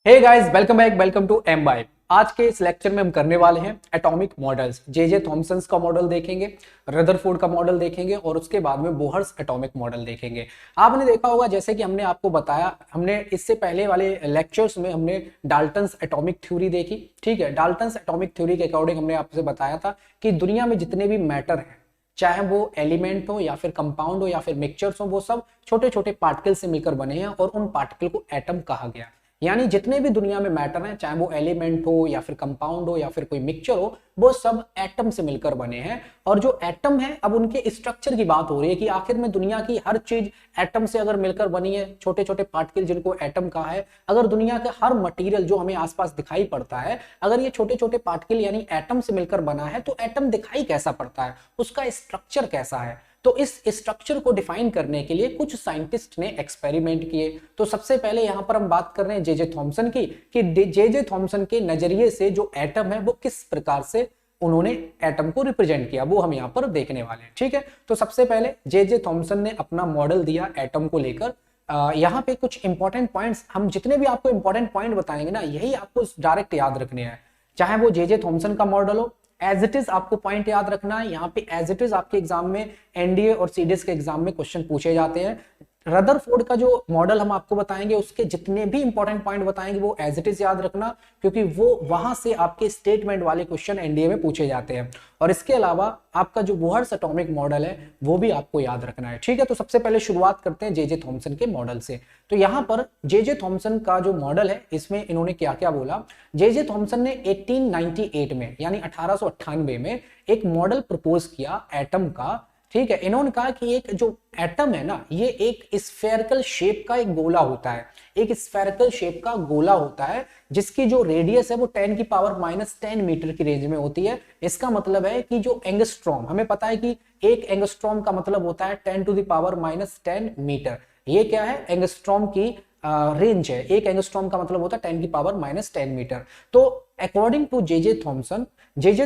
Hey guys, welcome back, welcome to M vibe. आज के इस लेक्चर में हम करने वाले हैं एटॉमिक मॉडल्स। जे थॉमसन का मॉडल देखेंगे, रदरफोर्ड का मॉडल देखेंगे और उसके बाद में बोहर्स एटॉमिक मॉडल देखेंगे। आपने देखा होगा, जैसे कि हमने आपको बताया, हमने इससे पहले वाले लेक्चर्स में हमने डाल्टन्स एटॉमिक थ्योरी देखी। ठीक है, डाल्टन्स एटॉमिक थ्योरी के अकॉर्डिंग हमने आपसे बताया था कि दुनिया में जितने भी मैटर हैं, चाहे वो एलिमेंट हो या फिर कंपाउंड हो या फिर मिक्सचर्स हो, वो सब छोटे छोटे पार्टिकल से मिलकर बने हैं और उन पार्टिकल को एटम कहा गया। यानी जितने भी दुनिया में मैटर हैं, चाहे वो एलिमेंट हो या फिर कंपाउंड हो या फिर कोई मिक्सचर हो, वो सब एटम से मिलकर बने हैं। और जो एटम है, अब उनके स्ट्रक्चर की बात हो रही है कि आखिर में दुनिया की हर चीज एटम से अगर मिलकर बनी है, छोटे छोटे पार्टिकल जिनको एटम कहा है। अगर दुनिया का हर मटेरियल जो हमें आसपास दिखाई पड़ता है, अगर ये छोटे छोटे पार्टिकल यानी एटम से मिलकर बना है, तो एटम दिखाई कैसा पड़ता है, उसका स्ट्रक्चर कैसा है। तो इस स्ट्रक्चर को डिफाइन करने के लिए कुछ साइंटिस्ट ने एक्सपेरिमेंट किए। तो सबसे पहले यहां पर हम बात कर रहे हैं जे थॉमसन की, कि जे थॉमसन के नजरिए से जो एटम है वो किस प्रकार से उन्होंने एटम को रिप्रेजेंट किया, वो हम यहां पर देखने वाले हैं। ठीक है, तो सबसे पहले जे थॉमसन ने अपना मॉडल दिया एटम को लेकर। यहाँ पे कुछ इंपॉर्टेंट पॉइंट्स, हम जितने भी आपको इंपॉर्टेंट पॉइंट बताएंगे ना, यही आपको डायरेक्ट याद रखने हैं। चाहे वो जे थॉमसन का मॉडल हो, एज इट इज आपको पॉइंट याद रखना है। यहाँ पे एज इट इज आपके एग्जाम में, एनडीए और सीडीएस के एग्जाम में क्वेश्चन पूछे जाते हैं। रदरफोर्ड का जो मॉडल हम आपको बताएंगे, उसके जितने भी इंपॉर्टेंट पॉइंट बताएंगे वो एज इट इज याद रखना, क्योंकि वो वहां से आपके स्टेटमेंट वाले क्वेश्चन एनडीए में पूछे जाते हैं। और इसके अलावा आपका जो बोहर्स एटॉमिक मॉडल है वो भी आपको याद रखना है। ठीक है, तो सबसे पहले शुरुआत करते हैं जे थॉमसन के मॉडल से। तो यहाँ पर जे थॉमसन का जो मॉडल है, इसमें इन्होंने क्या क्या बोला। जे थॉमसन ने 1898 में यानी 1898 में एक मॉडल प्रपोज किया एटम का। ठीक है, इन्होंने कहा कि एक जो एटम है ना, ये एक स्फेरिकल शेप का एक गोला होता है। एक स्फेरिकल शेप का गोला होता है जिसकी जो रेडियस है वो 10 की पावर -10 मीटर की रेंज में होती है। इसका मतलब है कि जो एंगस्ट्रॉम, हमें पता है कि एक एंगस्ट्रॉम का मतलब होता है 10 टू द पावर -10 मीटर। ये क्या है, एंगस्ट्रॉम की रेंज है। एक एंगस्ट्रॉम का मतलब होता है 10 की पावर -10 मीटर। तो अकॉर्डिंग टू जे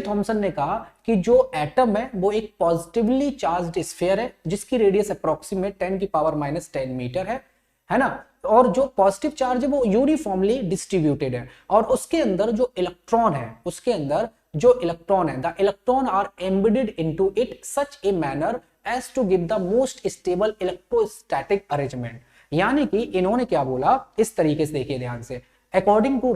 थॉमसन ने कहा कि जो एटम है वो एक पॉजिटिवली चार्ज्ड स्फीयर है जिसकी रेडियस अप्रोक्सीमेट 10 की पावर -10 मीटर है ना। और जो पॉजिटिव चार्ज है वो यूनिफॉर्मली डिस्ट्रीब्यूटेड है। और उसके अंदर जो इलेक्ट्रॉन है, the electron are embedded into it such a manner as to give the most stable electrostatic arrangement. यानी कि इन्होंने क्या बोला, इस तरीके से देखिए ध्यान से। According to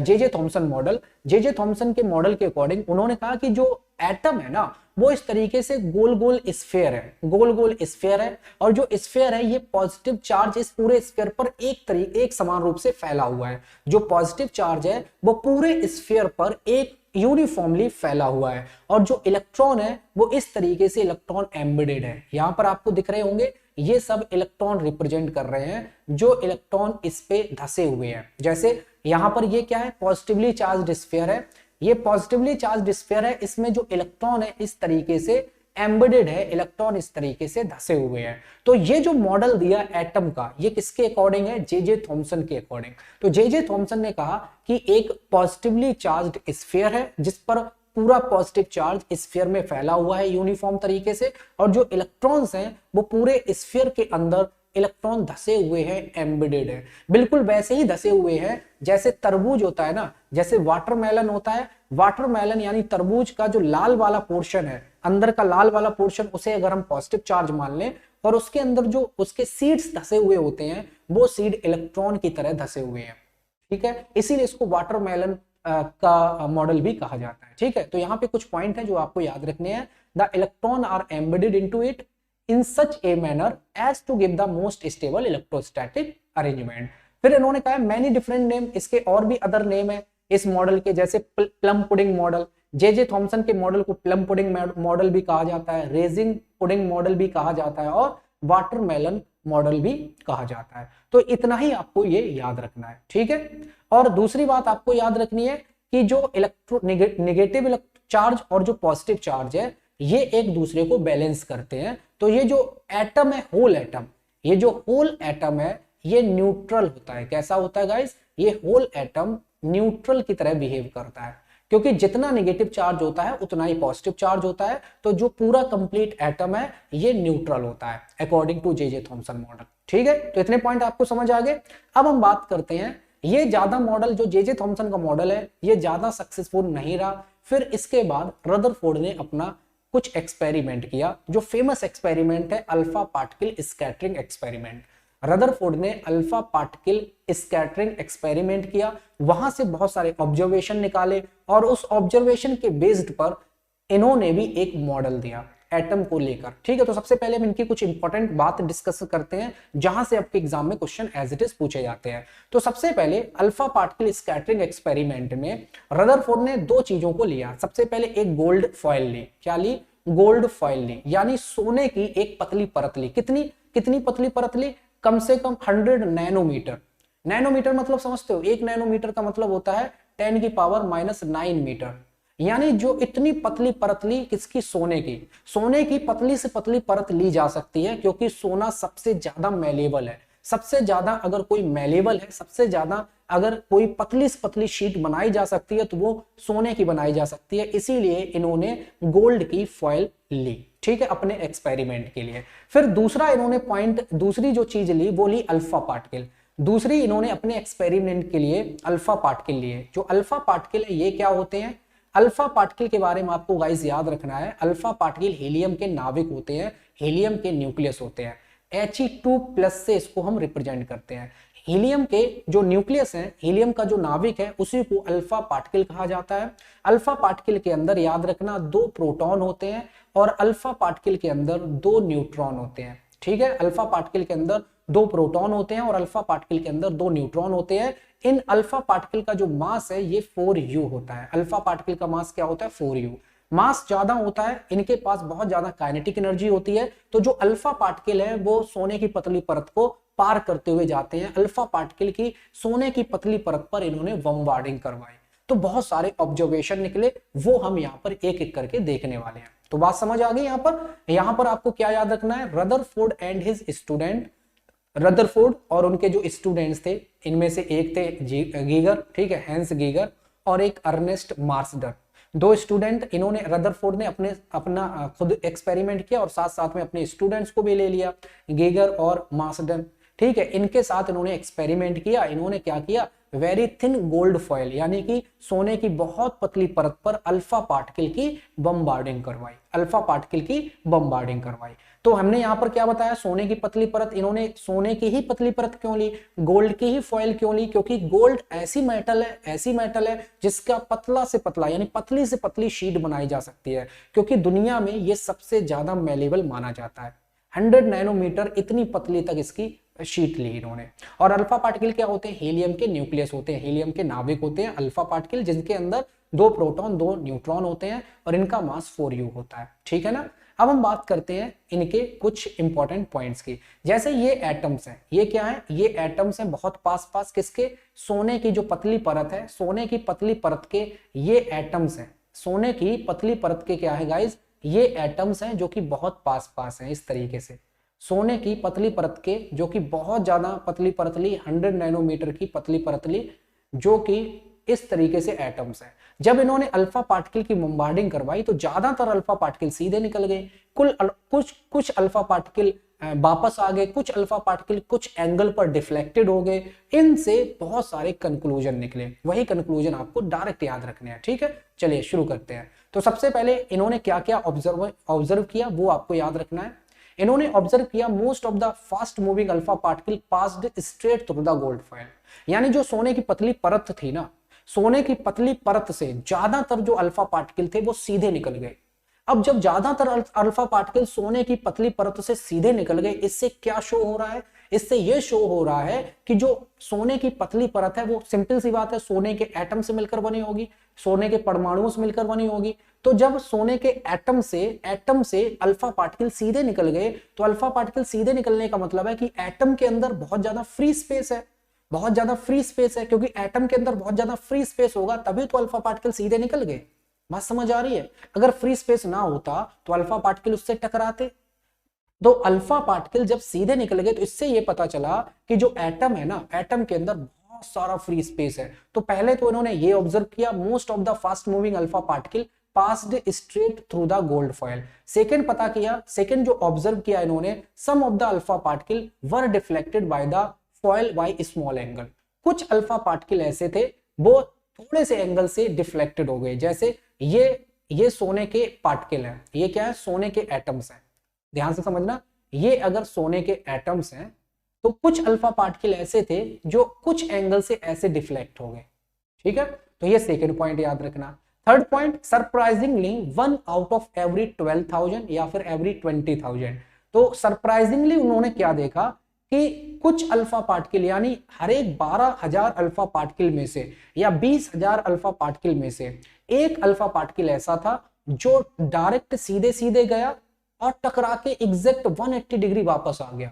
J Thomson model, J Thomson के मॉडल के अकॉर्डिंग उन्होंने कहा कि जो एटम है ना, वो इस तरीके से गोल गोल स्फेयर है। और जो स्फेयर है, ये पॉजिटिव चार्ज इस पूरे स्फेयर पर एक समान रूप से फैला हुआ है। जो पॉजिटिव चार्ज है वो पूरे स्फेयर पर एक यूनिफॉर्मली फैला हुआ है। और जो इलेक्ट्रॉन है वो इस तरीके से इलेक्ट्रॉन एम्बेडेड है। यहां पर आपको दिख रहे होंगे, ये सब इलेक्ट्रॉन रिप्रेजेंट कर रहे हैं, जो इलेक्ट्रॉन इस पे धसे हुए हैं। जैसे यहां पर ये क्या है, पॉजिटिवली चार्ज्ड स्फीयर है। ये पॉजिटिवली चार्ज्ड स्फीयर है, इसमें जो इलेक्ट्रॉन है इस तरीके से एम्बेडेड है, इलेक्ट्रॉन इस तरीके से धसे हुए हैं। तो ये जो मॉडल दिया एटम का, ये किसके अकॉर्डिंग है, जे थॉमसन के अकॉर्डिंग। तो जे थॉमसन ने कहा कि एक पॉजिटिवली चार्ज्ड स्फीयर है जिस पर पूरा पॉजिटिव चार्ज स्फीयर में फैला हुआ है यूनिफॉर्म तरीके से, और जो इलेक्ट्रॉन्स हैं वो पूरे स्फीयर के अंदर इलेक्ट्रॉन धसे हुए हैं, एम्बेडेड है। बिल्कुल वैसे ही धसे हुए हैं जैसे तरबूज होता है ना, जैसे वाटरमेलन होता है। वाटरमेलन यानी तरबूज का जो लाल वाला पोर्शन है, अंदर का लाल वाला पोर्शन, उसे अगर हम पॉजिटिव चार्ज मान लें, और उसके अंदर जो उसके सीड्स धसे हुए होते हैं, वो सीड इलेक्ट्रॉन की तरह धसे हुए हैं। ठीक है, इसीलिए इसको वाटरमेलन का मॉडल भी कहा जाता है। ठीक है, तो यहाँ पे कुछ पॉइंट है जो आपको याद रखने हैं। The electron are embedded into it in such a manner as to give the most stable electrostatic arrangement. फिर इन्होंने कहा मैनी डिफरेंट नेम, इसके और भी अदर नेम है इस मॉडल के, जैसे plum pudding model. J Thomson के मॉडल को प्लम पुडिंग मॉडल भी कहा जाता है, रेजिन पुडिंग मॉडल भी कहा जाता है, और वाटरमेलन मॉडल भी कहा जाता है। तो इतना ही आपको ये याद रखना है। ठीक है, और दूसरी बात आपको याद रखनी है कि जो नेगेटिव चार्ज और जो पॉजिटिव चार्ज है, ये एक दूसरे को बैलेंस करते हैं। तो ये जो एटम है, होल एटम है, ये न्यूट्रल होता है। कैसा होता है गाइस, ये होल एटम न्यूट्रल की तरह बिहेव करता है, क्योंकि जितना नेगेटिव चार्ज होता है उतना ही पॉजिटिव चार्ज होता है। तो जो पूरा कंप्लीट एटम है ये न्यूट्रल होता है according to J Thomson model. ठीक है, तो इतने पॉइंट आपको समझ आ गए। अब हम बात करते हैं ये ज्यादा मॉडल जो जे थॉमसन का मॉडल है ये ज्यादा सक्सेसफुल नहीं रहा। फिर इसके बाद रदरफोर्ड ने अपना कुछ एक्सपेरिमेंट किया, जो फेमस एक्सपेरिमेंट है alpha particle scattering experiment. Rutherford ने अल्फा पार्टिकल स्कैटरिंग एक्सपेरिमेंट किया, वहां से बहुत सारे ऑब्जर्वेशन निकाले और उस ऑब्जर्वेशन के बेस्ड पर इन्होंने भी एक मॉडल दिया एटम को लेकर। ठीक है, तो सबसे पहले हम इनकी कुछ इंपॉर्टेंट बात डिस्कस करते हैं जहां से आपके एग्जाम में क्वेश्चन एज इट इज पूछे जाते हैं। तो सबसे पहले अल्फा पार्टिकल स्कैटरिंग एक्सपेरिमेंट में रदरफोर्ड ने दो चीजों को लिया। सबसे पहले एक गोल्ड फॉइल ली, क्या ली? गोल्ड फॉइल ली, यानी सोने की एक पतली परत ली। कितनी कितनी पतली परत ली? कम से कम 100 नैनोमीटर। नैनोमीटर मतलब समझते हो, एक नैनोमीटर का मतलब होता है 10⁻⁹ मीटर। यानी जो इतनी पतली परत ली, किसकी? सोने की। सोने की पतली से पतली परत ली जा सकती है क्योंकि सोना सबसे ज्यादा मैलेबल है। सबसे ज्यादा अगर कोई मैलेबल है, सबसे ज्यादा अगर कोई पतली से पतली शीट बनाई जा सकती है तो वो सोने की बनाई जा सकती है। इसीलिए इन्होंने गोल्ड की फॉइल ली, ठीक है, अपने एक्सपेरिमेंट के लिए। फिर दूसरा इन्होंने पॉइंट, दूसरी जो चीज ली वो ली अल्फा पार्टिकल। दूसरी इन्होंने अपने एक्सपेरिमेंट के लिए अल्फा पार्टिकल लिए। जो अल्फा पार्टिकल है ये क्या होते हैं? अल्फा पार्टिकल के बारे में आपको गाइस याद रखना है, अल्फा पार्टिकल हीलियम के नाभिक होते हैं, हीलियम के न्यूक्लियस होते हैं। He2+ से इसको हम रिप्रेजेंट करते हैं। हीलियम के जो न्यूक्लियस है, हीलियम का जो नाभिक है, उसी को अल्फा पार्टिकल कहा जाता है। अल्फा पार्टिकल के अंदर याद रखना 2 प्रोटॉन होते हैं और अल्फा पार्टिकल के अंदर 2 न्यूट्रॉन होते हैं। ठीक है, अल्फा पार्टिकल के अंदर 2 प्रोटॉन होते हैं और अल्फा पार्टिकल के अंदर 2 न्यूट्रॉन होते हैं। इन अल्फा पार्टिकल का जो मास है ये 4u होता है। अल्फा पार्टिकल का मास क्या होता है? 4u। मास ज्यादा होता है, इनके पास बहुत ज्यादा काइनेटिक एनर्जी होती है। तो जो अल्फा पार्टिकल है वो सोने की पतली परत को पार करते हुए जाते हैं। अल्फा पार्टिकल की सोने की पतली परत पर इन्होंने बमबार्डिंग करवाई, तो बहुत सारे ऑब्जर्वेशन निकले, वो हम यहाँ पर एक एक करके देखने वाले हैं। तो बात समझ आ गई? यहाँ पर आपको क्या याद रखना है? Rutherford and his student, Rutherford और उनके जो स्टूडेंट्स थे, इनमें से एक थे गीगर, ठीक है, हैंस गीगर, और एक अर्नेस्ट मार्सडर। 2 स्टूडेंट, इन्होंने, रदरफोर्ड ने अपना खुद एक्सपेरिमेंट किया और साथ साथ में अपने स्टूडेंट्स को भी ले लिया, गीगर और मार्सडर। ठीक है, इनके साथ इन्होंने एक्सपेरिमेंट किया। इन्होंने क्या किया? वेरी थिन गोल्ड फॉइल, यानी कि सोने की बहुत पतली परत पर अल्फा पार्टिकल की बमबार्डिंग करवाई, अल्फा पार्टिकल की बमबार्डिंग करवाई। तो हमने यहाँ पर क्या बताया? सोने की पतली परत, इन्होंने सोने की ही पतली परत क्यों ली? गोल्ड की ही फॉइल क्यों ली? क्योंकि गोल्ड ऐसी मेटल है जिसका पतला से पतला यानी पतली से पतली शीट बनाई जा सकती है, क्योंकि दुनिया में ये सबसे ज्यादा मैलेबल माना जाता है। 100 नैनोमीटर इतनी पतली तक इसकी शीट ली इन्होंने। और अल्फा पार्टिकल क्या होते हैं? हीलियम के न्यूक्लियस होते हैं, हीलियम के नाभिक होते हैं अल्फा पार्टिकल, जिनके अंदर 2 प्रोटॉन 2 न्यूट्रॉन होते हैं और इनका मास 4u होता है। ठीक है ना? अब हम बात करते हैं इनके कुछ इंपॉर्टेंट पॉइंट्स की। जैसे ये एटम्स हैं, ये क्या है? ये एटम्स हैं बहुत पास पास, किसके? सोने की जो पतली परत है, सोने की पतली परत के ये एटम्स हैं। सोने की पतली परत के क्या है गाइज? ये एटम्स हैं जो कि बहुत पास पास हैं। इस तरीके से सोने की पतली परत के, जो कि बहुत ज्यादा पतली परत ली, 100 नैनोमीटर की पतली परत ली, जो कि इस तरीके से एटम्स हैं। जब इन्होंने अल्फा पार्टिकल की बमबार्डिंग करवाई तो ज्यादातर अल्फा पार्टिकल सीधे निकल गए, कुछ अल्फा पार्टिकल वापस आ गए, कुछ अल्फा पार्टिकल कुछ एंगल पर डिफ्लेक्टेड हो गए। इनसे बहुत सारे कंक्लूजन निकले, वही कंक्लूजन आपको डायरेक्ट याद रखने हैं। ठीक है, चलिए शुरू करते हैं। तो सबसे पहले इन्होंने क्या क्या ऑब्जर्व किया वो आपको याद रखना है। इन्होंने ऑब्जर्व किया most of the fast moving alpha particle passed straight through the gold foil, यानी जो सोने की पतली परत थी ना, सोने की पतली परत से ज्यादातर जो अल्फा पार्टिकल थे वो सीधे निकल गए। अब जब ज्यादातर अल्फा पार्टिकल सोने की पतली परत से सीधे निकल गए, इससे क्या शो हो रहा है? इससे यह शो हो रहा है कि जो सोने की पतली परत है वो सिंपल सी बात है, सोने के एटम से मिलकर बनी होगी, सोने के परमाणुओं से मिलकर बनी होगी। तो जब सोने के एटम से अल्फा पार्टिकल सीधे निकल गए, तो अल्फा पार्टिकल सीधे निकलने का मतलब है कि एटम के अंदर बहुत ज्यादा फ्री स्पेस है, बहुत ज्यादा फ्री स्पेस है, क्योंकि एटम के अंदर बहुत ज्यादा फ्री स्पेस होगा तभी तो अल्फा पार्टिकल सीधे निकल गए। बात समझ आ रही है? अगर फ्री स्पेस ना होता तो अल्फा पार्टिकल उससे टकराते। तो अल्फा पार्टिकल जब सीधे निकल गए तो इससे यह पता चला कि जो एटम है ना, एटम के अंदर बहुत सारा फ्री स्पेस है। तो पहले तो इन्होंने ये ऑब्जर्व किया most of the fast moving alpha particle passed straight through the gold foil. Second पता किया, सेकंड जो ऑब्जर्व किया इन्होंने, some of the alpha particle were deflected by the foil by small angle. कुछ अल्फा पार्टिकल ऐसे थे वो थोड़े से एंगल से डिफ्लेक्टेड हो गए। जैसे ये सोने के पार्टिकल हैं, ये क्या है, सोने के एटम्स हैं, ध्यान से समझना, ये अगर सोने के एटम्स हैं तो कुछ अल्फा पार्टिकल ऐसे थे जो कुछ एंगल से ऐसे डिफ्लेक्ट हो गए। ठीक है, तो ये सेकंड पॉइंट याद रखना। Third point, surprisingly 1 out of every 12,000 या फिर एवरी 20,000। तो सरप्राइजिंगली उन्होंने क्या देखा कि कुछ अल्फा पार्टिकल यानी हर एक 12,000 अल्फा पार्टिकल में से या 20,000 अल्फा पार्टिकल में से एक अल्फा पार्टिकल ऐसा था जो डायरेक्ट सीधे सीधे गया और टकरा के एग्जैक्ट 180 डिग्री वापस आ गया,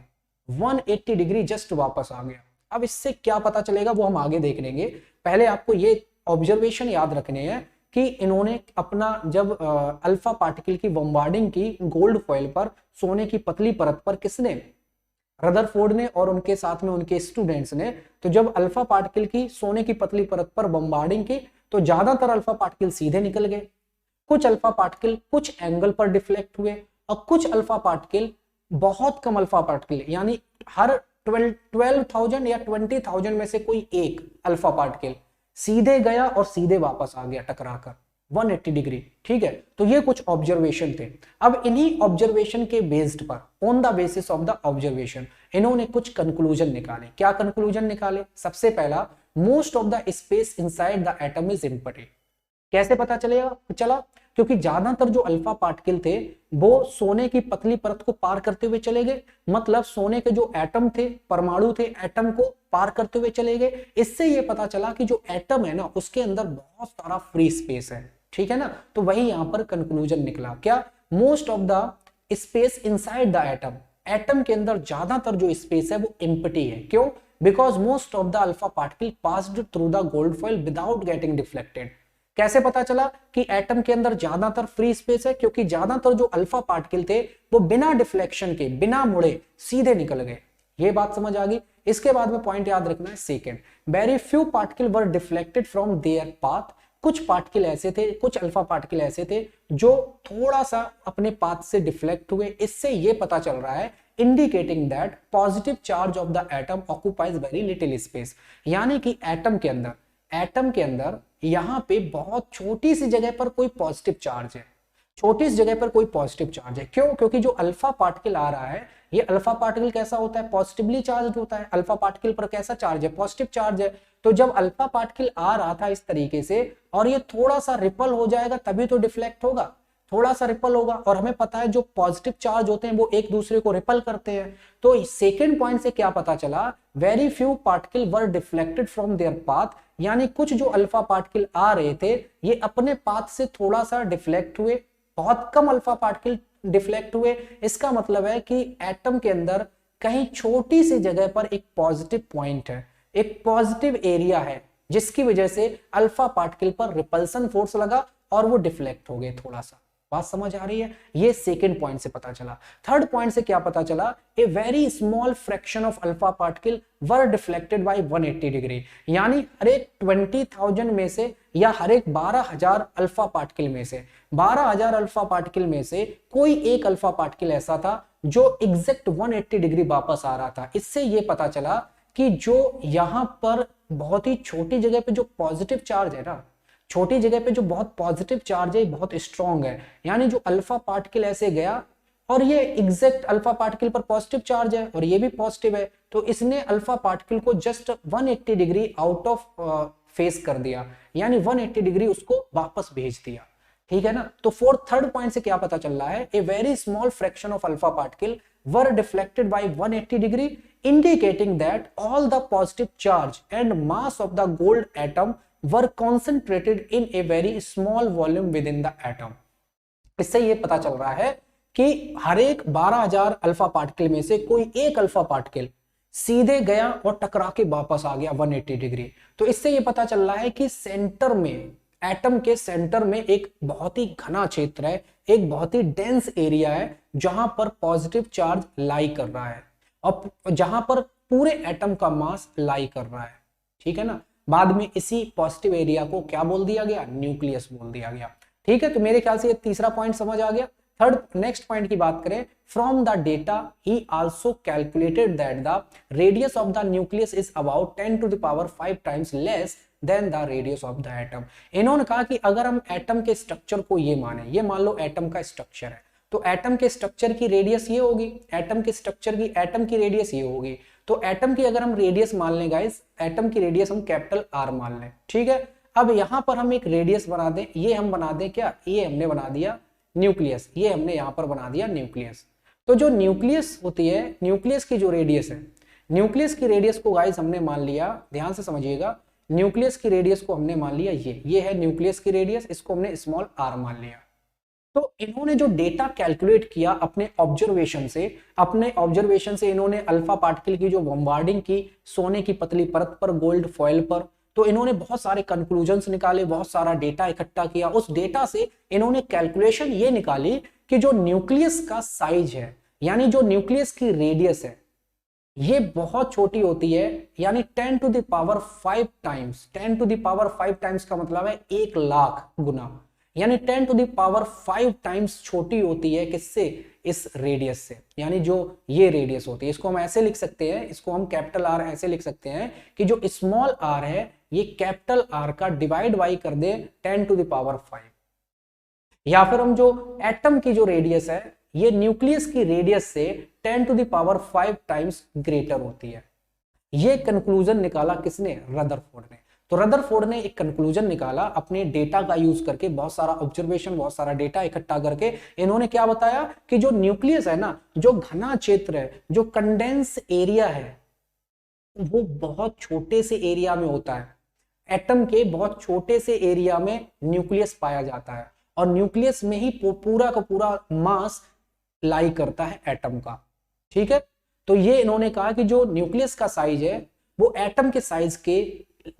180 डिग्री जस्ट वापस आ गया। अब इससे क्या पता चलेगा वो हम आगे देख लेंगे। पहले आपको ये ऑब्जर्वेशन याद रखने हैं कि इन्होंने अपना जब अल्फा पार्टिकल की बम्बार्डिंग की गोल्ड फॉइल पर, सोने की पतली परत पर, किसने, रदरफोर्ड ने और उनके साथ में उनके स्टूडेंट्स ने। तो जब अल्फा पार्टिकल की सोने की पतली परत पर बम्बार्डिंग की तो ज्यादातर अल्फा पार्टिकल सीधे निकल गए, कुछ अल्फा पार्टिकल कुछ एंगल पर डिफ्लेक्ट हुए और कुछ अल्फा पार्टिकल, बहुत कम अल्फा पार्टिकल यानी हर 12,000 या 20,000 में से कोई एक अल्फा पार्टिकल सीधे गया और सीधे वापस आ गया टकराकर 180 डिग्री। ठीक है, तो ये कुछ ऑब्जर्वेशन थे। अब इन्हीं ऑब्जर्वेशन के बेस्ड पर, on the basis of the observation, इन्होंने कुछ कंक्लूजन निकाले। क्या कंक्लूजन निकाले? सबसे पहला, most of the space inside the atom is empty. कैसे पता चला? क्योंकि ज्यादातर जो अल्फा पार्टिकल थे वो सोने की पतली परत को पार करते हुए चले गए, मतलब सोने के जो एटम थे, परमाणु थे, एटम को पार करते हुए चले गए। इससे ये पता चला कि जो एटम है ना उसके अंदर बहुत सारा फ्री स्पेस है। ठीक है ना, तो वही यहां पर कंक्लूजन निकला। क्या? Most of the space inside the atom, atom के अंदर ज्यादातर जो स्पेस है वो एम्प्टी है। क्यों? Because most of the alpha particle passed through the gold foil without getting deflected. कैसे पता चला कि एटम के अंदर ज्यादातर फ्री स्पेस है? क्योंकि ज्यादातर जो अल्फा पार्टिकल थे वो बिना डिफ्लेक्शन के, बिना मुड़े सीधे निकल गए। ये बात समझ आ गई। इसके बाद में पॉइंट याद रखना है second, very few particle were deflected from there path. कुछ पार्टिकल ऐसे थे, कुछ अल्फा पार्टिकल ऐसे थे जो थोड़ा सा अपने पाथ से डिफ्लेक्ट हुए। इससे ये पता चल रहा है, indicating that positive charge of the atom occupies very little space. यानी कि एटम के अंदर यहां पे बहुत छोटी सी जगह पर कोई पॉजिटिव चार्ज है, छोटी सी जगह पर कोई पॉजिटिव चार्ज है। क्यों? क्योंकि जो अल्फा पार्टिकल आ रहा है, ये अल्फा पार्टिकल कैसा होता है? पॉजिटिवली चार्ज होता है। अल्फा पार्टिकल पर कैसा चार्ज है? पॉजिटिव चार्ज है। तो जब अल्फा पार्टिकल आ रहा था इस तरीके से और ये थोड़ा सा रिपल हो जाएगा तभी तो डिफ्लेक्ट होगा, थोड़ा सा रिपल होगा। और हमें पता है जो पॉजिटिव चार्ज होते हैं वो एक दूसरे को रिपल करते हैं। तो सेकेंड पॉइंट से क्या पता चला? Very few particle were deflected from there path. यानी कुछ जो अल्फा पार्टिकल आ रहे थे ये अपने पाथ से थोड़ा सा डिफ्लेक्ट हुए, बहुत कम अल्फा पार्टिकल डिफ्लेक्ट हुए। इसका मतलब है कि एटम के अंदर कहीं छोटी सी जगह पर एक पॉजिटिव पॉइंट है, एक पॉजिटिव एरिया है, जिसकी वजह से अल्फा पार्टिकल पर रिपल्सन फोर्स लगा और वो डिफ्लेक्ट हो गए थोड़ा सा। बात समझ आ रही है? ये सेकंड पॉइंट से पता चला। थर्ड पॉइंट से क्या पता चला? A very small fraction of alpha particle were deflected bye 180 degree. यानी हर एक 20,000 में से या हर एक 12,000 अल्फा पार्टिकल में से, 12,000 अल्फा पार्टिकल में से कोई एक अल्फा पार्टिकल ऐसा था जो एग्जैक्ट 180 डिग्री वापस आ रहा था। इससे यह पता चला कि जो यहां पर बहुत ही छोटी जगह पे जो पॉजिटिव चार्ज है ना, छोटी जगह पे जो बहुत पॉजिटिव चार्ज है, बहुत स्ट्रॉन्ग है। यानी जो अल्फा पार्टिकल ऐसे गया और ये एग्जैक्ट अल्फा पार्टिकल पर पॉजिटिव चार्ज है और ये भी पॉजिटिव है, तो इसने अल्फा पार्टिकल को just 180 degree out of face कर दिया, यानी 180 डिग्री उसको वापस भेज दिया। ठीक है ना, तो थर्ड पॉइंट से क्या पता चल रहा है? A very small fraction of alpha particle were deflected by 180 degree, indicating that all the positive charge and mass of the gold atom were concentrated in a very small volume within the atom. इससे ये पता चल रहा है कि हर एक 12,000 alpha particle में से कोई एक अल्फा पार्टिकल सीधे गया और टकरा के वापस आ गया 180 डिग्री। तो इससे ये पता चल रहा है कि सेंटर में, एटम के सेंटर में एक बहुत ही घना क्षेत्र है, एक बहुत ही डेंस एरिया है जहां पर पॉजिटिव चार्ज लाई कर रहा है और जहां पर पूरे एटम का मास लाई कर रहा है। ठीक है ना, बाद में इसी पॉजिटिव एरिया को क्या बोल दिया गया? न्यूक्लियस बोल दिया गया। ठीक है, तो मेरे ख्याल से ये तीसरा पॉइंट समझ आ गया। थर्ड नेक्स्ट पॉइंट की बात करें, फ्रॉम द डेटा ही also calculated that the radius of the nucleus is about 10 to the power 5 times less than the radius of the atom. इन्होंने कहा कि अगर हम एटम के स्ट्रक्चर को ये माने, ये मान लो एटम का स्ट्रक्चर है, तो एटम के स्ट्रक्चर की रेडियस ये होगी, एटम के स्ट्रक्चर की एटम की रेडियस ये होगी। तो एटम की अगर हम रेडियस मान लें गाइस, एटम की रेडियस हम कैपिटल आर मान लें, ठीक है। अब यहां पर हम एक रेडियस बना दें, ये हम बना दें क्या, ये हमने बना दिया न्यूक्लियस, ये हमने यहां पर बना दिया न्यूक्लियस। तो जो न्यूक्लियस होती है, न्यूक्लियस की जो रेडियस है, न्यूक्लियस की रेडियस को गाइस हमने मान लिया, ध्यान से समझिएगा, न्यूक्लियस की रेडियस को हमने मान लिया ये है न्यूक्लियस की रेडियस, इसको हमने स्मॉल आर मान लिया। तो इन्होंने जो डेटा कैलकुलेट किया अपने ऑब्जर्वेशन से इन्होंने अल्फा पार्टिकल की जो बम्बार्डिंग की सोने की पतली परत पर, गोल्ड फॉयल पर, तो इन्होंने बहुत सारे कंक्लूजन्स निकाले, बहुत सारा डेटा इकट्ठा किया। उस डेटा से इन्होंने कैलकुलेशन ये निकाली कि जो न्यूक्लियस का साइज है, यानी जो न्यूक्लियस की रेडियस है, ये बहुत छोटी होती है, यानी 10 to the power 5 times. 10 to the power 5 times का मतलब है 1 लाख गुना, यानी 10 टू द पावर 5 टाइम्स छोटी होती है किससे, इस रेडियस से। यानी जो ये रेडियस होती है, इसको हम ऐसे लिख सकते हैं, इसको हम कैपिटल आर ऐसे लिख सकते हैं कि जो स्मॉल आर है ये कैपिटल आर का डिवाइड बाई कर दे 10 टू द पावर 5। या फिर हम जो एटम की जो रेडियस है, ये न्यूक्लियस की रेडियस से 10 to the power 5 times greater होती है। ये कंक्लूजन निकाला किसने, रदरफोर्ड ने। तो रदरफोर्ड ने एक कंक्लूजन निकाला अपने डेटा का यूज करके, बहुत सारा ऑब्जर्वेशन, बहुत सारा डेटा इकट्ठा करके। इन्होंने क्या बताया कि जो न्यूक्लियस है ना, जो घना क्षेत्र है, जो कंडेंस एरिया है, वो बहुत छोटे से एरिया में होता है। एटम के बहुत छोटे से एरिया में न्यूक्लियस पाया जाता है, और न्यूक्लियस में ही पूरा का पूरा मास लाई करता है एटम का, ठीक है। तो ये इन्होंने कहा कि जो न्यूक्लियस का साइज है वो एटम के साइज के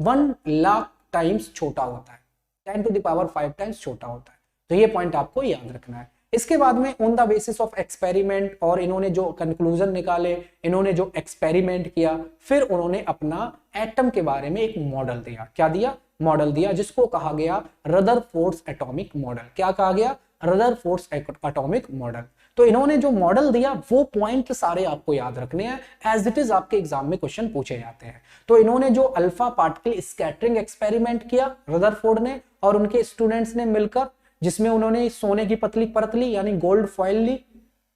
1 लाख टाइम्स छोटा होता है, 10 टू द पावर 5 टाइम्स छोटा होता है। तो ये पॉइंट आपको याद रखना है। इसके बाद में on the basis of experiment, और इन्होंने जो कंक्लूजन निकाले, इन्होंने जो एक्सपेरिमेंट किया, फिर उन्होंने अपना एटम के बारे में एक मॉडल दिया। क्या दिया, मॉडल दिया, जिसको कहा गया रदरफोर्ड्स एटॉमिक मॉडल। क्या कहा गया, रदरफोर्ड्स एटॉमिक मॉडल। तो इन्होंने जो मॉडल दिया वो पॉइंट सारे आपको याद रखने हैं, एज इट इज आपके एग्जाम में क्वेश्चन पूछे जाते हैं। तो इन्होंने जो अल्फा पार्टिकल स्कैटरिंग एक्सपेरिमेंट किया रदरफोर्ड ने और उनके स्टूडेंट्स ने मिलकर, जिसमें उन्होंने सोने की पतली परत ली, यानी गोल्ड फॉयल ली,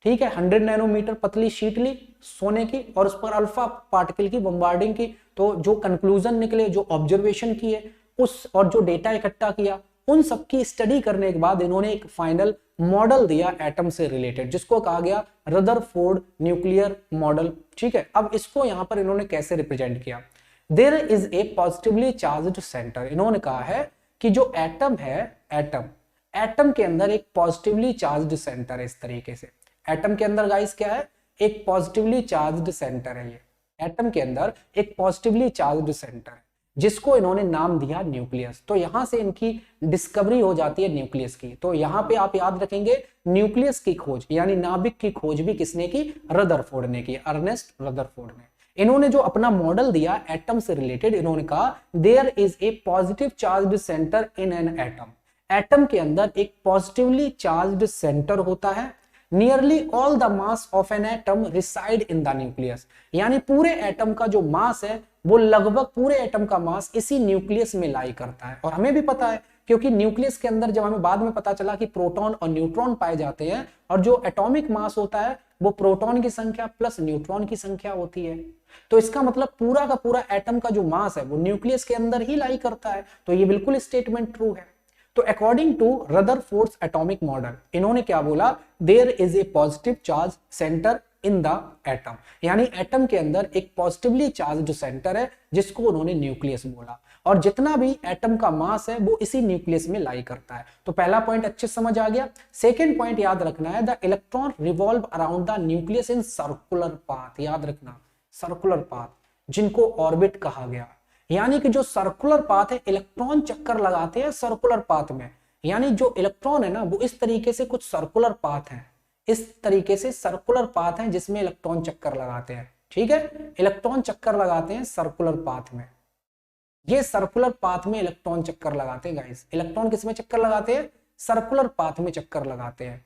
ठीक है, 100 नैनोमीटर पतली शीट ली सोने की, और उस पर अल्फा पार्टिकल की बम्बार्डिंग की। तो जो कंक्लूजन निकले, जो ऑब्जर्वेशन किए उस, और जो डेटा इकट्ठा किया, उन सबकी स्टडी करने के बाद इन्होंने एक फाइनल मॉडल दिया एटम से रिलेटेड, जिसको कहा गया रदरफोर्ड न्यूक्लियर मॉडल, ठीक है। अब इसको यहां पर इन्होंने कैसे रिप्रेजेंट किया, there is a positively charged centre. इन्होंने कहा है कि जो एटम है, एटम के अंदर एक पॉजिटिवली चार्ज्ड सेंटर है। इस तरीके से एटम के अंदर गाइस क्या है, एक पॉजिटिवली चार्ज्ड सेंटर है। ये एटम के अंदर एक पॉजिटिवली चार्ज्ड सेंटर है, जिसको इन्होंने नाम दिया न्यूक्लियस। तो यहां से इनकी डिस्कवरी हो जाती है न्यूक्लियस की। तो यहां पे आप याद रखेंगे न्यूक्लियस की खोज, यानी नाभिक की खोज भी किसने की, रदरफोर्ड ने की, अर्नेस्ट रदरफोर्ड ने। इन्होंने जो अपना मॉडल दिया एटम से रिलेटेड, इन्होंने कहा there is a positive charged centre in an atom. Atom के अंदर एक पॉजिटिवली चार्ज्ड सेंटर होता है। Nearly all the mass of an atom reside in the nucleus, यानी पूरे एटम का जो मास है वो लगभग पूरे एटम का मास इसी न्यूक्लियस में लाई करता है। और हमें भी पता है, क्योंकि न्यूक्लियस के अंदर जब हमें बाद में पता चला कि प्रोटॉन और न्यूट्रॉन पाए जाते हैं, और जो एटॉमिक मास होता है वो प्रोटॉन की संख्या प्लस न्यूट्रॉन की संख्या होती है। तो इसका मतलब पूरा का पूरा एटम का जो मास है वो न्यूक्लियस के अंदर ही लाई करता है। तो ये बिल्कुल स्टेटमेंट ट्रू है। तो according to Rutherford's atomic model, इन्होंने क्या बोला, there is a positive charge centre in the atom, यानी एटम के अंदर एक पॉजिटिवली चार्ज्ड सेंटर है, जिसको उन्होंने न्यूक्लियस बोला। और जितना भी एटम का मास है वो इसी न्यूक्लियस में लाई करता है। तो पहला पॉइंट अच्छे समझ आ गया। सेकेंड पॉइंट याद रखना है, the electron revolve around the nucleus in circular path. याद रखना, सर्कुलर पाथ, जिनको ऑर्बिट कहा गया, यानी कि जो सर्कुलर पाथ है, इलेक्ट्रॉन चक्कर लगाते हैं सर्कुलर पाथ में। यानी जो इलेक्ट्रॉन है ना, वो इस तरीके से कुछ सर्कुलर पाथ है, इस तरीके से सर्कुलर पाथ है जिसमें इलेक्ट्रॉन चक्कर लगाते हैं, ठीक है। इलेक्ट्रॉन चक्कर लगाते हैं सर्कुलर पाथ में, ये सर्कुलर पाथ में इलेक्ट्रॉन चक्कर लगाते हैं गाइस। इलेक्ट्रॉन किस में चक्कर लगाते हैं, सर्कुलर पाथ में चक्कर लगाते हैं,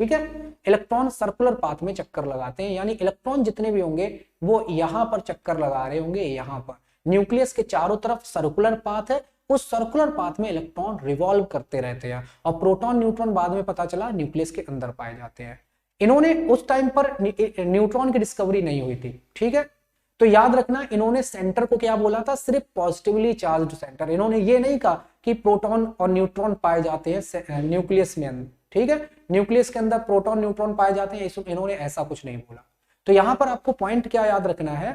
ठीक है। इलेक्ट्रॉन सर्कुलर पाथ में चक्कर लगाते हैं, यानी इलेक्ट्रॉन जितने भी होंगे वो यहां पर चक्कर लगा रहे होंगे, यहां पर न्यूक्लियस के चारों तरफ सर्कुलर पाथ है, उस सर्कुलर पाथ में इलेक्ट्रॉन रिवॉल्व करते रहते हैं और प्रोटॉन न्यूट्रॉन बाद में पता चला न्यूक्लियस के अंदर पाए जाते हैं। इन्होंने उस टाइम पर न्यूट्रॉन की डिस्कवरी नहीं हुई थी, ठीक है। तो याद रखना इन्होंने सेंटर को क्या बोला था, सिर्फ पॉजिटिवली चार्ज्ड सेंटर। इन्होंने ये नहीं कहा कि प्रोटॉन और न्यूट्रॉन पाए जाते हैं न्यूक्लियस में अंदर, ठीक है। न्यूक्लियस के अंदर प्रोटॉन न्यूट्रॉन पाए जाते हैं, इन्होंने ऐसा कुछ नहीं बोला। तो यहां पर आपको पॉइंट क्या याद रखना है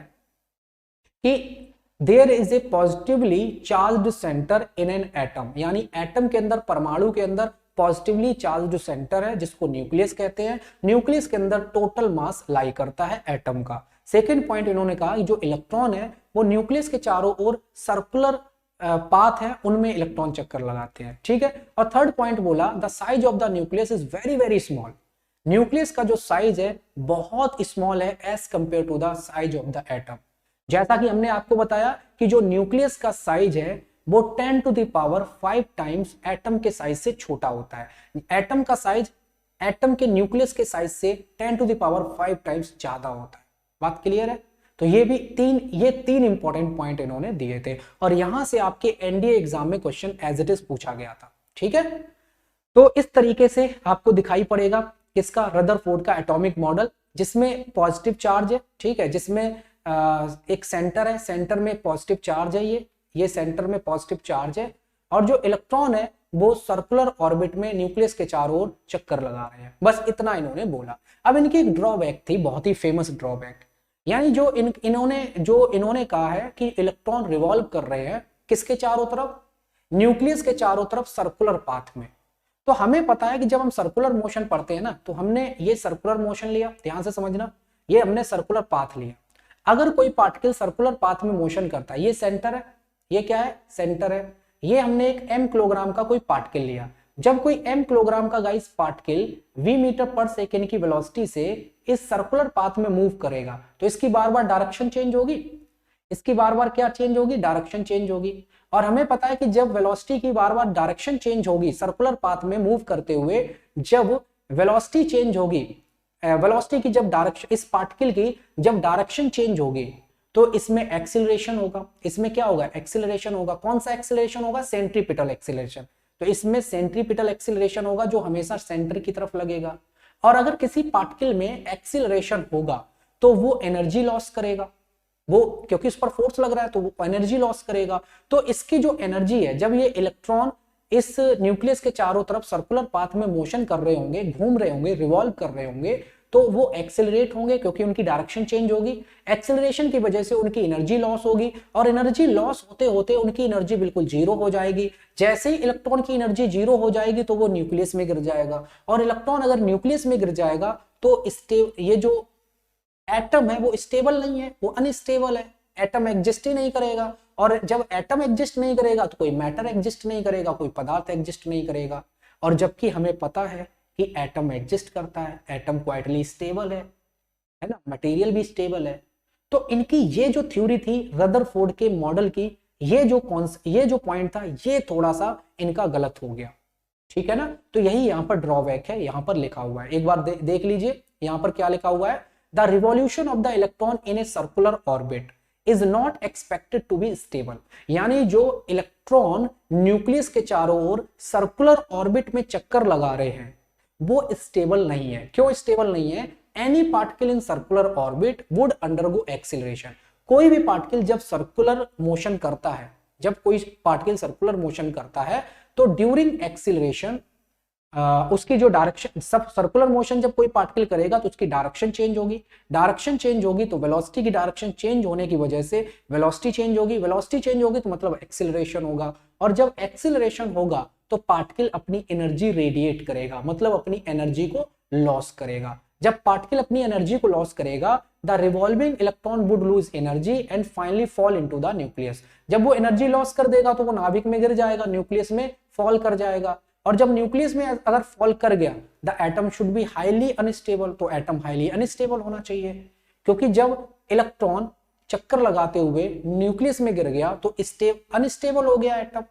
कि there is a positively charged centre in an atom, यानी एटम के अंदर, परमाणु के अंदर पॉजिटिवली चार्ज्ड सेंटर है जिसको न्यूक्लियस कहते हैं। न्यूक्लियस के अंदर टोटल मास लाई करता है एटम का। सेकेंड पॉइंट इन्होंने कहा कि जो इलेक्ट्रॉन है वो न्यूक्लियस के चारों ओर सर्कुलर पाथ है, उनमें इलेक्ट्रॉन चक्कर लगाते हैं, ठीक है। और थर्ड पॉइंट बोला the size of the nucleus is very very small. Nucleus का जो साइज है बहुत स्मॉल है as compare to the size of the atom. जैसा कि हमने आपको बताया कि जो न्यूक्लियस का साइज है वो 10 to the power 5 times atom के साइज से छोटा होता है। एटम का साइज एटम के न्यूक्लियस के साइज से 10 टू द पावर 5 टाइम्स ज्यादा होता है। बात क्लियर है? तो ये तीन इंपॉर्टेंट पॉइंट इन्होंने दिए थे और यहां से आपके एनडीए एग्जाम में क्वेश्चन एज इट इज पूछा गया था, ठीक है। तो इस तरीके से आपको दिखाई पड़ेगा किसका, रदरफोर्ड का एटॉमिक मॉडल, जिसमें पॉजिटिव चार्ज है, ठीक है, जिसमें एक सेंटर है, सेंटर में पॉजिटिव चार्ज है, ये सेंटर में पॉजिटिव चार्ज है और जो इलेक्ट्रॉन है वो सर्कुलर ऑर्बिट में न्यूक्लियस के चारों ओर चक्कर लगा रहे हैं। बस इतना इन्होंने बोला। अब इनकी एक ड्रॉबैक थी, बहुत ही फेमस ड्रॉबैक, यानी जो इन्होंने कहा है कि इलेक्ट्रॉन रिवॉल्व कर रहे हैं किसके चारों तरफ, न्यूक्लियस के चारों तरफ सर्कुलर पाथ में। तो हमें पता है कि जब हम सर्कुलर मोशन पढ़ते हैं ना, तो हमने ये सर्कुलर मोशन लिया, ध्यान से समझना, ये हमने सर्कुलर पाथ लिया। अगर कोई पार्टिकल सर्कुलर पाथ में मोशन करता है, ये सेंटर है, ये क्या है, सेंटर है, ये हमने एक m किलोग्राम का कोई पार्टिकल लिया। जब कोई m किलोग्राम का गाइस पार्टिकल v मीटर पर सेकेंड की वेलोसिटी से इस सर्कुलर पाथ में मूव करेगा तो इसकी बार बार डायरेक्शन चेंज होगी, इसकी बार बार क्या चेंज होगी, डायरेक्शन चेंज होगी। और हमें पता है कि जब वेलोसिटी की बार बार डायरेक्शन चेंज होगी सर्कुलर पाथ में मूव करते हुए, जब वेलोसिटी चेंज होगी, वेलोसिटी की जब डायरेक्शन, इस पार्टिकल की जब डायरेक्शन चेंज होगी तो इसमें एक्सीलरेशन होगा। इसमें क्या होगा, एक्सीलरेशन होगा। कौन सा एक्सीलरेशन होगा, सेंट्रीपिटल एक्सीलरेशन। तो इसमें सेंट्रीपिटल एक्सीलरेशन होगा जो हमेशा सेंटर की तरफ लगेगा। और अगर किसी पार्टिकल में एक्सीलरेशन होगा तो वो एनर्जी लॉस करेगा, वो क्योंकि इस पर फोर्स लग रहा है तो वो एनर्जी लॉस करेगा। तो इसकी जो एनर्जी है, जब ये इलेक्ट्रॉन इस न्यूक्लियस के चारों तरफ सर्कुलर पाथ में मोशन कर रहे होंगे, घूम रहे होंगे, रिवॉल्व कर रहे होंगे, तो वो एक्सेलरेट होंगे क्योंकि उनकी डायरेक्शन चेंज होगी। एक्सेलरेशन की वजह से उनकी एनर्जी लॉस होगी और एनर्जी लॉस होते होते उनकी एनर्जी बिल्कुल जीरो हो जाएगी। जैसे ही इलेक्ट्रॉन की एनर्जी जीरो हो जाएगी तो वो न्यूक्लियस में गिर जाएगा, और इलेक्ट्रॉन अगर न्यूक्लियस में गिर जाएगा तो ये जो एटम है वो स्टेबल नहीं है, वो अनस्टेबल है, एटम एग्जिस्ट ही नहीं करेगा। और जब एटम एग्जिस्ट नहीं करेगा तो कोई मैटर एग्जिस्ट नहीं करेगा, कोई पदार्थ एग्जिस्ट नहीं करेगा। और जबकि हमें पता है कि एटम एग्जिस्ट करता है, एटम क्वाइटली स्टेबल है ना, मटेरियल भी स्टेबल है। तो इनकी ये जो थ्योरी थी रदरफोर्ड के मॉडल की, ये जो पॉइंट था ये थोड़ा सा इनका गलत हो गया, ठीक है ना। तो यही यहाँ पर ड्रॉबैक है, यहाँ पर लिखा हुआ है, एक बार देख लीजिए यहाँ पर क्या लिखा हुआ है, the revolution of the electron in a circular orbit is not expected to be stable. यानी जो इलेक्ट्रॉन न्यूक्लियस के चारों ओर सर्कुलर ऑर्बिट में चक्कर लगा रहे हैं वो स्टेबल नहीं है। क्यों स्टेबल नहीं है, any particle in circular orbit would undergo acceleration. कोई भी पार्टिकल जब सर्कुलर मोशन करता है, जब कोई पार्टिकल सर्कुलर मोशन करता है तो ड्यूरिंग एक्सीलरेशन उसकी जो डायरेक्शन, सब सर्कुलर मोशन जब कोई पार्टिकल करेगा तो उसकी डायरेक्शन चेंज होगी, डायरेक्शन चेंज होगी तो वेलोसिटी की डायरेक्शन चेंज होने की वजह से वेलोसिटी चेंज होगी, वेलोसिटी चेंज होगी तो मतलब एक्सीलरेशन होगा, और जब एक्सीलरेशन होगा तो पार्टिकल अपनी एनर्जी रेडिएट करेगा, मतलब अपनी एनर्जी को लॉस करेगा। जब पार्टिकल अपनी एनर्जी को लॉस करेगा the revolving electron would lose energy and finally fall into the nucleus. जब वो एनर्जी लॉस कर देगा तो वो नाभिक में गिर जाएगा, न्यूक्लियस में फॉल कर जाएगा। और जब न्यूक्लियस में अगर फॉल कर गया the atom should be highly unstable, तो एटम हाईली अनस्टेबल होना चाहिए, क्योंकि जब इलेक्ट्रॉन चक्कर लगाते हुए न्यूक्लियस में गिर गया तो अनस्टेबल हो गया एटम।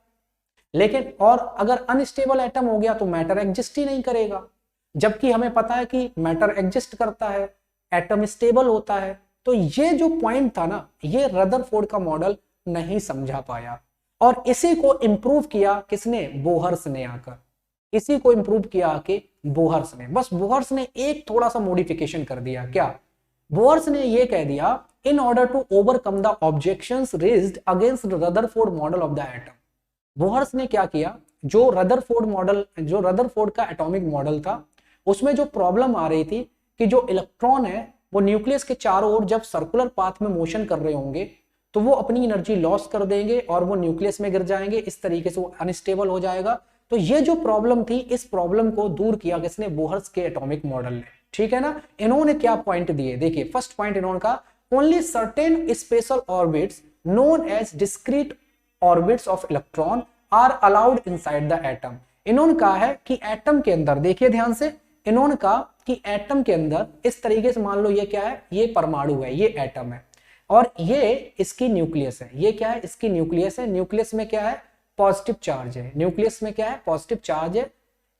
लेकिन और अगर अनस्टेबल एटम हो गया तो मैटर एग्जिस्ट ही नहीं करेगा। जबकि हमें पता है कि मैटर एग्जिस्ट करता है, एटम स्टेबल होता है। तो ये जो पॉइंट था ना, ये रदरफोर्ड का मॉडल नहीं समझा पाया, और इसी को इंप्रूव किया किसने, बोहर्स ने आकर। इसी को इंप्रूव किया कि बोहर्स ने, बस बोहर्स ने एक थोड़ा सा मॉडिफिकेशन कर दिया। क्या, बोहर्स ने ये कह दिया, in order to overcome the objections raised against Rutherford model of the atom. Bohr's ने क्या किया, जो रदरफोर्ड का एटॉमिक मॉडल था, उसमें जो प्रॉब्लम आ रही थी कि जो इलेक्ट्रॉन है वो न्यूक्लियस के चारों ओर जब सर्कुलर पाथ में मोशन कर रहे होंगे तो वो अपनी एनर्जी लॉस कर देंगे और वो न्यूक्लियस में गिर जाएंगे, इस तरीके से वो अनस्टेबल हो जाएगा। तो ये जो प्रॉब्लम थी, इस प्रॉब्लम को दूर किया किसने, बोहर्स के एटॉमिक मॉडल ने। ठीक है ना। इन्होंने क्या पॉइंट दिए, देखिए फर्स्ट पॉइंट इन्होंने कहा, only certain special orbits known as discrete orbits of electron are allowed inside the atom. इन्होंने कहा है कि एटम के अंदर, देखिए ध्यान से, इन्होंने कहा कि एटम के अंदर इस तरीके से, मान लो ये क्या है, ये परमाणु है, ये एटम है, और ये इसकी न्यूक्लियस है। ये क्या है, इसकी न्यूक्लियस है। न्यूक्लियस में क्या है, पॉजिटिव चार्ज है। न्यूक्लियस में क्या है, पॉजिटिव चार्ज है।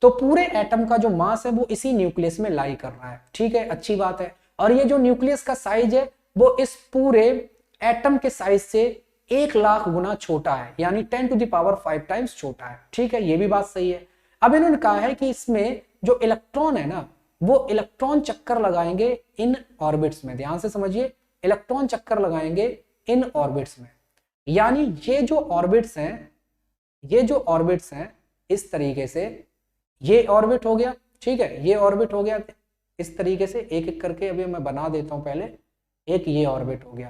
तो पूरे एटम का जो मास है वो इसी न्यूक्लियस में लाई कर रहा है। ठीक है, अच्छी बात है। और ये जो न्यूक्लियस का साइज है वो इस पूरे एटम के साइज से 1,00,000 गुना छोटा है, यानी 10⁵ टाइम्स छोटा है। ठीक है, ये भी बात सही है। अब इन्होंने कहा है कि इसमें जो इलेक्ट्रॉन है ना, वो इलेक्ट्रॉन चक्कर लगाएंगे इन ऑर्बिट्स में। ध्यान से समझिए, इलेक्ट्रॉन चक्कर लगाएंगे इन ऑर्बिट्स में, यानी ये जो ऑर्बिट्स हैं, ये जो ऑर्बिट्स हैं इस तरीके से, ये ऑर्बिट हो गया। ठीक है, ये ऑर्बिट हो गया इस तरीके से, एक एक करके अभी मैं बना देता हूं। पहले एक ये ऑर्बिट हो गया,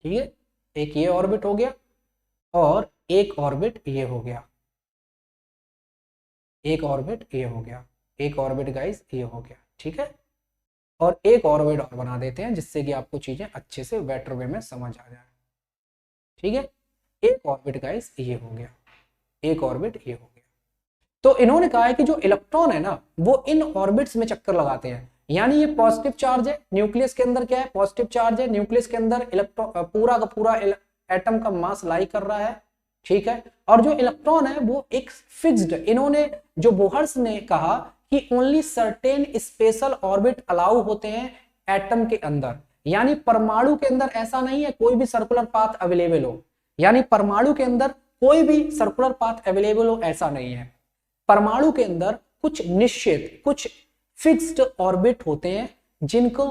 ठीक है, एक ये ऑर्बिट हो गया, और एक ऑर्बिट ये हो गया, एक ऑर्बिट ये हो गया, एक ऑर्बिट गाइस ये हो गया। ठीक है, और एक ऑर्बिट और बना देते हैं जिससे कि आपको चीजें अच्छे से बेटर वे में समझ आ जाए। ठीक है, एक ऑर्बिट गाइस ये हो गया, एक ऑर्बिट ये हो गया। तो इन्होंने कहा है कि जो इलेक्ट्रॉन है ना, वो इन ऑर्बिट्स में चक्कर लगाते हैं, यानी ये पॉजिटिव चार्ज है। न्यूक्लियस के अंदर क्या है, पॉजिटिव चार्ज है। न्यूक्लियस के अंदर इलेक्ट्रॉन पूरा का पूरा एटम का मास लाई कर रहा है। ठीक है, और जो इलेक्ट्रॉन है वो एक फिक्स्ड, इन्होंने जो बोहर्स ने कहा कि only certain special orbit allow होते हैं एटम के अंदर, यानी परमाणु के अंदर ऐसा नहीं है कोई भी सर्कुलर पाथ अवेलेबल हो, यानी परमाणु के अंदर कोई भी सर्कुलर पाथ अवेलेबल हो ऐसा नहीं है। परमाणु के अंदर कुछ निश्चित, कुछ फिक्स्ड ऑर्बिट होते हैं जिनको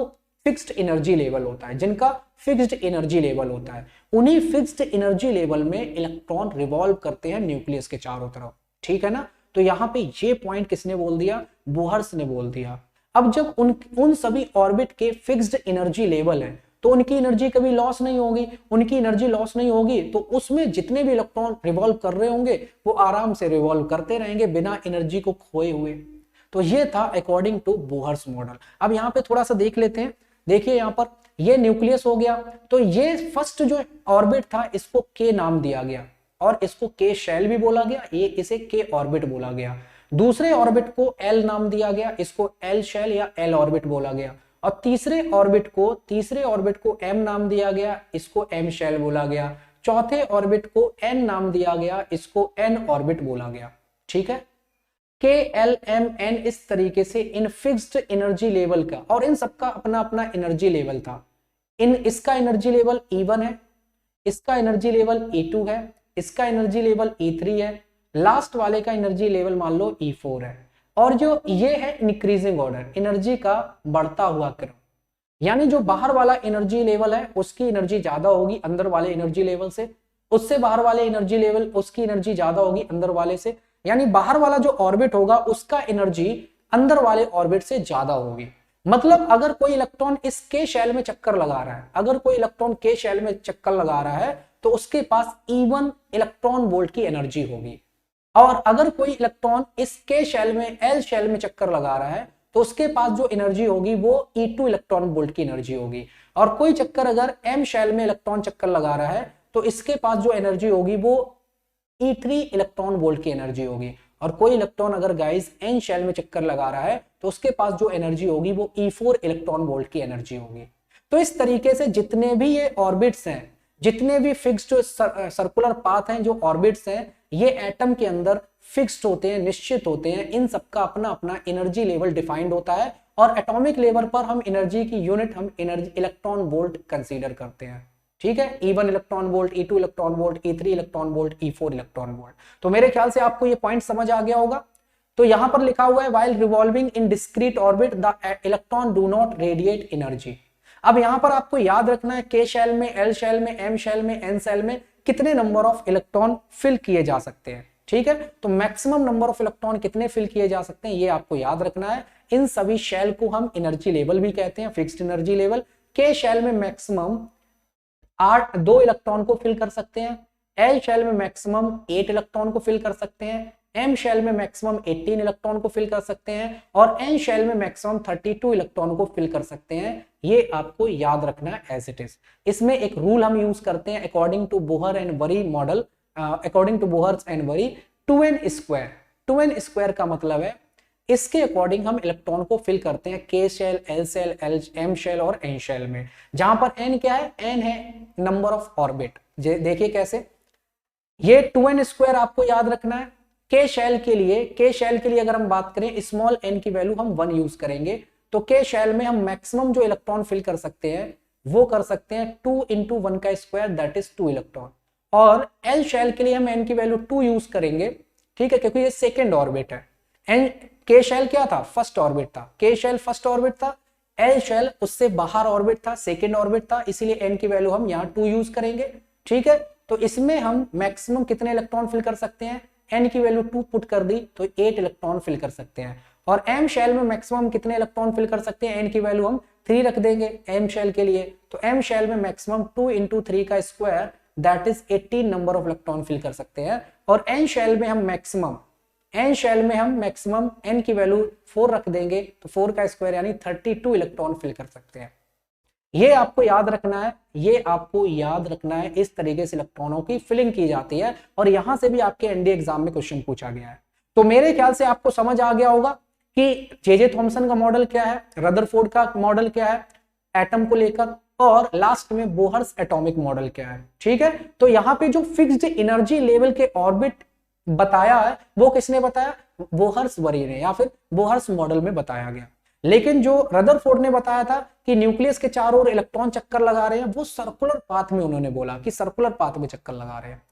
फिक्स्ड एनर्जी लेवल होता है, जिनका फिक्स्ड एनर्जी लेवल होता है। उन्हीं फिक्स्ड एनर्जी लेवल में इलेक्ट्रॉन रिवॉल्व करते हैं न्यूक्लियस के चारों तरफ। ठीक है ना। तो यहाँ पे ये पॉइंट किसने बोल दिया, बोहर्स ने बोल दिया। अब जब उन सभी ऑर्बिट के फिक्स्ड एनर्जी लेवल है तो उनकी एनर्जी कभी लॉस नहीं होगी। उनकी एनर्जी लॉस नहीं होगी तो उसमें जितने भी इलेक्ट्रॉन रिवॉल्व कर रहे होंगे वो आराम से रिवॉल्व करते रहेंगे बिना एनर्जी को खोए हुए। तो ये था अकॉर्डिंग टू बोहर्स मॉडल। अब यहाँ पे थोड़ा सा देख लेते हैं। देखिए यहाँ पर ये न्यूक्लियस हो गया, तो ये फर्स्ट जो ऑर्बिट था इसको के नाम दिया गया और इसको के शेल भी बोला गया, ये इसे के ऑर्बिट बोला गया। दूसरे ऑर्बिट को एल नाम दिया गया, इसको एल शेल या एल ऑर्बिट बोला गया। और तीसरे ऑर्बिट को एम नाम दिया गया, इसको एम शेल बोला गया। चौथे ऑर्बिट को एन नाम दिया गया, इसको एन ऑर्बिट बोला गया। ठीक है, के एल एम एन इस तरीके से इन फिक्स्ड एनर्जी लेवल का, और इन सबका अपना अपना एनर्जी लेवल था। इसका एनर्जी लेवल E1 है, इसका एनर्जी लेवल E2 है, इसका एनर्जी लेवल E3 है, लास्ट वाले का एनर्जी लेवल मान लो E4 है। और जो ये है इंक्रीजिंग ऑर्डर, एनर्जी का बढ़ता हुआ क्रम, यानी जो बाहर वाला एनर्जी लेवल है उसकी एनर्जी ज्यादा होगी अंदर वाले एनर्जी लेवल से, उससे बाहर वाले एनर्जी लेवल उसकी एनर्जी ज्यादा होगी अंदर वाले से, यानी बाहर वाला जो ऑर्बिट होगा उसका एनर्जी अंदर वाले ऑर्बिट से ज्यादा होगी। मतलब अगर कोई इलेक्ट्रॉन इस के शेल में चक्कर लगा रहा है, अगर कोई इलेक्ट्रॉन के शेल में चक्कर लगा रहा है तो उसके पास E1 इलेक्ट्रॉन वोल्ट की एनर्जी होगी। और अगर कोई इलेक्ट्रॉन इस के शेल में एल शेल में चक्कर लगा रहा है तो उसके पास जो एनर्जी होगी वो E2 इलेक्ट्रॉन वोल्ट की एनर्जी होगी। और कोई चक्कर अगर एम शेल में इलेक्ट्रॉन चक्कर लगा रहा है तो इसके पास जो एनर्जी होगी वो E3 इलेक्ट्रॉन वोल्ट की एनर्जी होगी। और कोई इलेक्ट्रॉन अगर गाइस एन शेल में चक्कर लगा रहा है तो उसके पास जो एनर्जी होगी वो E4 इलेक्ट्रॉन वोल्ट की एनर्जी होगी। तो इस तरीके से जितने भी ये ऑर्बिट्स हैं, जितने भी फिक्स्ड सर्कुलर पाथ हैं, जो ऑर्बिट्स हैं, ये एटम के अंदर फिक्स्ड होते हैं, निश्चित होते हैं, इन सबका अपना अपना एनर्जी लेवल डिफाइंड होता है और एटॉमिक लेवल पर हम एनर्जी की यूनिट हम एनर्जी इलेक्ट्रॉन वोल्ट कंसीडर करते हैं। ठीक है, E1 electron volt, E2 electron volt, E3 electron volt, E4 electron volt. तो मेरे ख्याल से आपको ये पॉइंट समझ आ गया होगा। तो यहां पर लिखा हुआ है while revolving in discrete orbit the electron do not radiate energy. अब यहां पर आपको याद रखना है के शेल में, एल शेल में, एम शेल में, एन शेल में कितने नंबर ऑफ इलेक्ट्रॉन फिल किए जा सकते हैं। ठीक है, तो मैक्सिमम नंबर ऑफ इलेक्ट्रॉन कितने फिल किए जा सकते हैं ये आपको याद रखना है। इन सभी शेल को हम एनर्जी लेवल भी कहते हैं, फिक्स्ड एनर्जी लेवल। के शेल में मैक्सिमम 2 इलेक्ट्रॉन को फिल कर सकते हैं, एल शेल में मैक्सिमम 8 इलेक्ट्रॉन को फिल कर सकते हैं, एम शेल में मैक्सिमम 18 इलेक्ट्रॉन को फिल कर सकते हैं और एन शेल में मैक्सिमम 32 इलेक्ट्रॉन को फिल कर सकते हैं। ये आपको याद रखना है एज इट इज। इसमें एक रूल हम यूज करते हैं according to Bohr and Bury model, according to Bohr's and Bury 2n square. 2n square का मतलब है इसके अकॉर्डिंग हम इलेक्ट्रॉन को फिल करते हैं K shell, L shell, M shell और एन शेल में, जहां पर n क्या है, n है नंबर ऑफ ऑर्बिट। देखिए कैसे, ये 2n स्क्वायर आपको याद रखना है। के शेल के लिए अगर हम बात करें स्मॉल n की वैल्यू हम 1 यूज करेंगे, तो के शेल में हम मैक्सिमम जो इलेक्ट्रॉन फिल कर सकते हैं वो कर सकते हैं 2 × 1 का स्क्वायर दैट इज 2 इलेक्ट्रॉन। और एल शेल के लिए हम n की वैल्यू 2 यूज करेंगे, ठीक है, क्योंकि ये सेकेंड ऑर्बिट है। एन के शेल क्या था, फर्स्ट ऑर्बिट था, के शेल फर्स्ट ऑर्बिट था, एल शेल उससे बाहर ऑर्बिट था, सेकेंड ऑर्बिट था, इसीलिए n की वैल्यू हम यहाँ 2 यूज करेंगे। ठीक है, तो इसमें हम मैक्सिमम कितने इलेक्ट्रॉन फिल कर सकते हैं, n की वैल्यू 2 पुट कर दी तो 8 इलेक्ट्रॉन फिल कर सकते हैं। और m शेल में मैक्सिमम कितने इलेक्ट्रॉन फिल कर सकते हैं, n की वैल्यू हम 3 रख देंगे m शेल के लिए, तो m शेल में मैक्सिमम 2 × 3 का square that is 18 number of electron fill कर सकते हैं। और n शेल में हम मैक्सिमम n की वैल्यू 4 रख देंगे तो 4 का स्क्वायर यानी 32 इलेक्ट्रॉन फिल कर सकते हैं। ये आपको याद रखना है, इस तरीके से इलेक्ट्रॉनों की फिलिंग की जाती है और यहां से भी आपके एनडीए एग्जाम में क्वेश्चन पूछा गया है। तो मेरे ख्याल से आपको समझ आ गया होगा कि जे थॉमसन का मॉडल क्या है, रदरफोर्ड का मॉडल क्या है एटम को लेकर, और लास्ट में बोहर्स एटॉमिक मॉडल क्या है। ठीक है, तो यहाँ पे जो फिक्स्ड एनर्जी लेवल के ऑर्बिट बताया है वो किसने बताया, बोहर्स वरी ने, या फिर बोहर्स मॉडल में बताया गया। लेकिन जो रदरफोर्ड ने बताया था कि न्यूक्लियस के चारों ओर इलेक्ट्रॉन चक्कर लगा रहे हैं, वो सर्कुलर पाथ में उन्होंने बोला कि सर्कुलर पाथ में चक्कर लगा रहे हैं।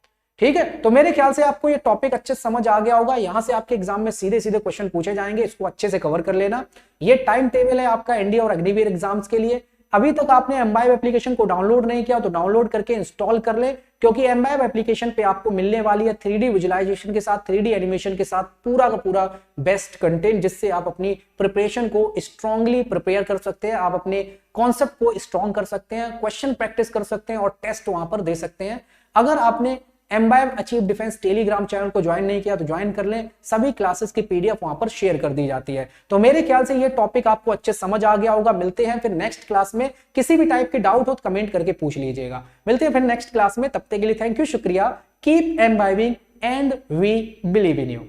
ठीक है, तो मेरे ख्याल से आपको ये टॉपिक अच्छे से समझ आ गया होगा। यहां से आपके एग्जाम में सीधे सीधे क्वेश्चन पूछे जाएंगे, इसको अच्छे से कवर कर लेना। ये टाइम टेबल है आपका एनडीए और अग्निवीर एग्जाम्स के लिए। अभी तक आपने एम्बाइब एप्लीकेशन को डाउनलोड नहीं किया तो डाउनलोड करके इंस्टॉल कर ले, क्योंकि एम्बाइब एप्लीकेशन पे आपको मिलने वाली है 3D विजुअलाइजेशन के साथ, 3D एनिमेशन के साथ पूरा का पूरा बेस्ट कंटेंट, जिससे आप अपनी प्रिपरेशन को स्ट्रांगली प्रिपेयर कर सकते हैं, आप अपने कॉन्सेप्ट को स्ट्रांग कर सकते हैं, क्वेश्चन प्रैक्टिस कर सकते हैं और टेस्ट वहां पर दे सकते हैं। अगर आपने imbibe achieve defence Telegram channel को ज्वाइन नहीं किया तो ज्वाइन कर लें, सभी क्लासेस की पीडीएफ वहां पर शेयर कर दी जाती है। तो मेरे ख्याल से ये टॉपिक आपको अच्छे समझ आ गया होगा। मिलते हैं फिर नेक्स्ट क्लास में, किसी भी टाइप के डाउट हो तो कमेंट करके पूछ लीजिएगा। मिलते हैं फिर नेक्स्ट क्लास में, तब तक के लिए थैंक यू, शुक्रिया। Keep embibing and we believe in you.